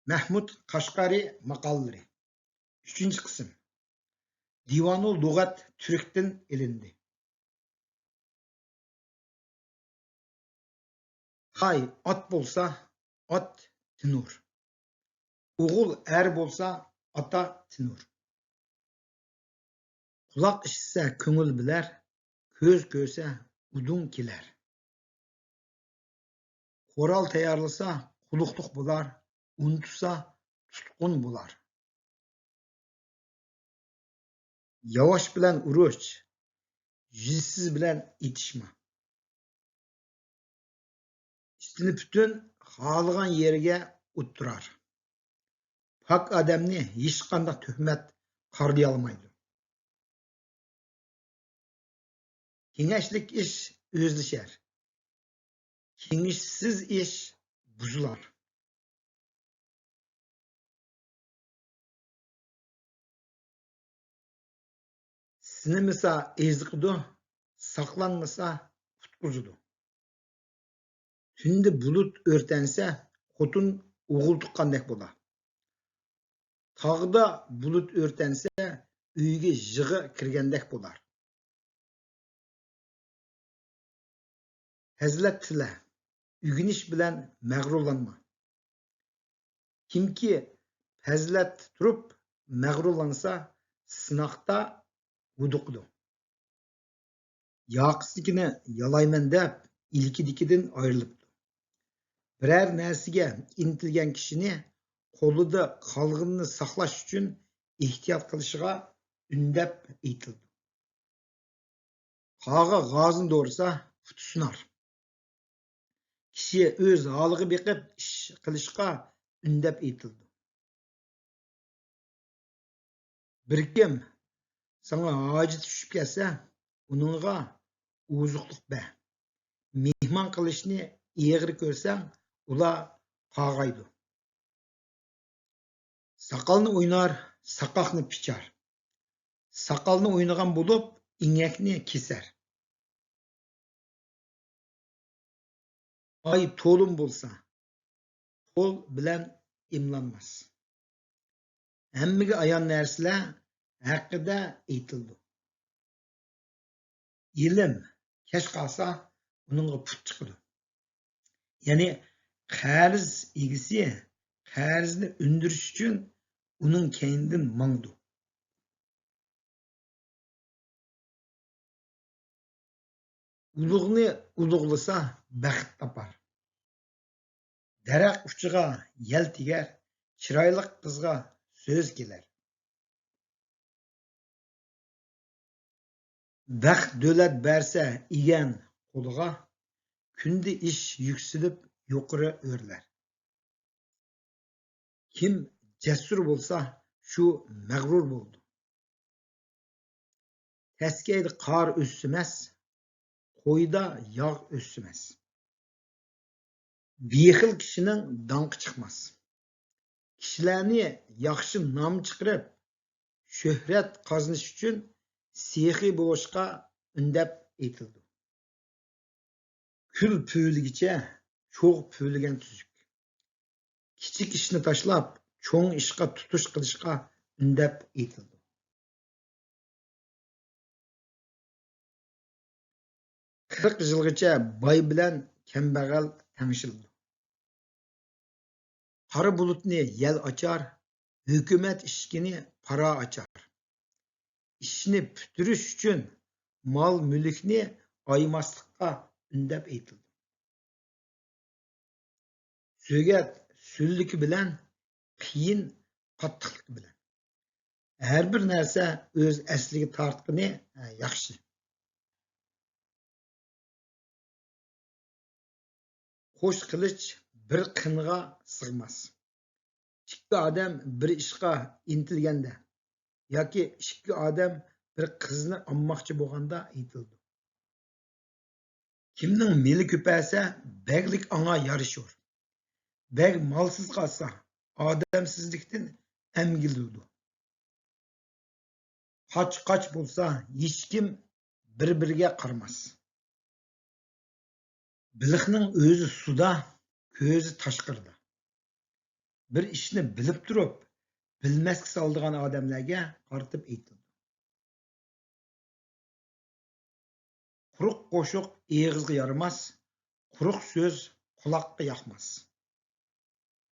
Mahmud Qashqari maqollari. 3-qism. Divanul lug'at Türk'ten elindi. Hay at bolsa at tinur. Oğul er bolsa ata tinur. Kulak işitse köngül biler, köz köse udun kiler. Koral tayarlasa kulukluk bular, unutsa tutkun bular. Yavaş bilen uruç, yüzsüz bilen itişme. Üstünü bütün halıgan yerge utturar. Pak adamni hiç qandaq töhmet qarlayalmaydı. Kengashlik iş özlüşer. Kengişsiz iş buzular. Sinimisa ezdiqidu, saqlanmasa tutquzudu. Tünde bulut örtense xotun oğul tuqqandek bola. Tağda bulut örtense uyga jig'i kirgandek bolar. Hazlat tila, ügüniş bilen mağrurlanma. Kimki hazlat turup mağrurlansa sınaqta vuduqdu. Yaqıstikini yalayman deb ilkidikidin ayrılıptı. Birer narsiga intilgan kishini qo'lida qolganini saqlash uchun ehtiyot qilishiga undab aytildi. Qaga g'ozini do'rsa futi sunar. Kishi o'z holiga beqib ish qilishga undab aytildi. Bir kim sana hojat tushib kelsa, uningga ozuqliq ber. Mehmon qilishni egri ko'rsang, ular qag'aydi. Saqalni o'ynar, saqaqni pichar. Saqalni o'ynagan bo'lib, ingakni kesar. Ay to'lum bo'lsa, qo'l bilan imlanmas. Hammaga ayon narsalar haqida aytildi. Ilm kech qolsa, uningga put chiqadi. Ya'ni qarz egisi qarzni undirish uchun uning keynidan mangdi. Ulug'ni ulug'lasa baxt topar. Daraxt uchiga yel tegar, chiroyli qizga so'z kelar. Baxt davlat bersa egan qo'liga, kunda ish yuksilib yuqori o'rlar. Kim jasur bo'lsa, shu mag'rur bo'ldi. Taskayda qor o'smas, qo'yda yog' o'smas. Bexil kishining danqi chiqmas. Kishilarni yaxshi nom chiqarib, shuhrat qozonish uchun sexiy bo'lishga undab aytildi. Kul pöyligicha cho'g' pöyligan tuzuk. Kichik ishni tashlab, cho'ng ishga tutish qilishga undab aytildi. 40 yilgacha boy bilan kambag'al tangishildi. Qora bulutni yel ochar, hukumat ishkini paro ochar. Ishni putirish uchun mol mulkni oymaslikqa undab aytildi. So'gat sulliki bilan, qiyin qattiqligi bilan. Har bir narsa o'z asliga tortqini yaxshi. Qo'sh qilich bir qinga sig'mas. Ikki odam bir ishga intilganda yoki ikki odam bir qizni olmoqchi bo'lganda aytildi. Kimning meli ko'paysa, baglik anga yarashur. Bag molsiz qolsa, odamsizlikdan amgildi. Qoch bo'lsa, hech kim bir-biriga qarmas. Biliqning o'zi suda, ko'zi tashqarida. bir ishni bilib turib, bilmasga soladigan odamlarga qaratib aytildi. Quruq qo'shiq eg'izga yaramas, quruq so'z quloqqa yoqmas.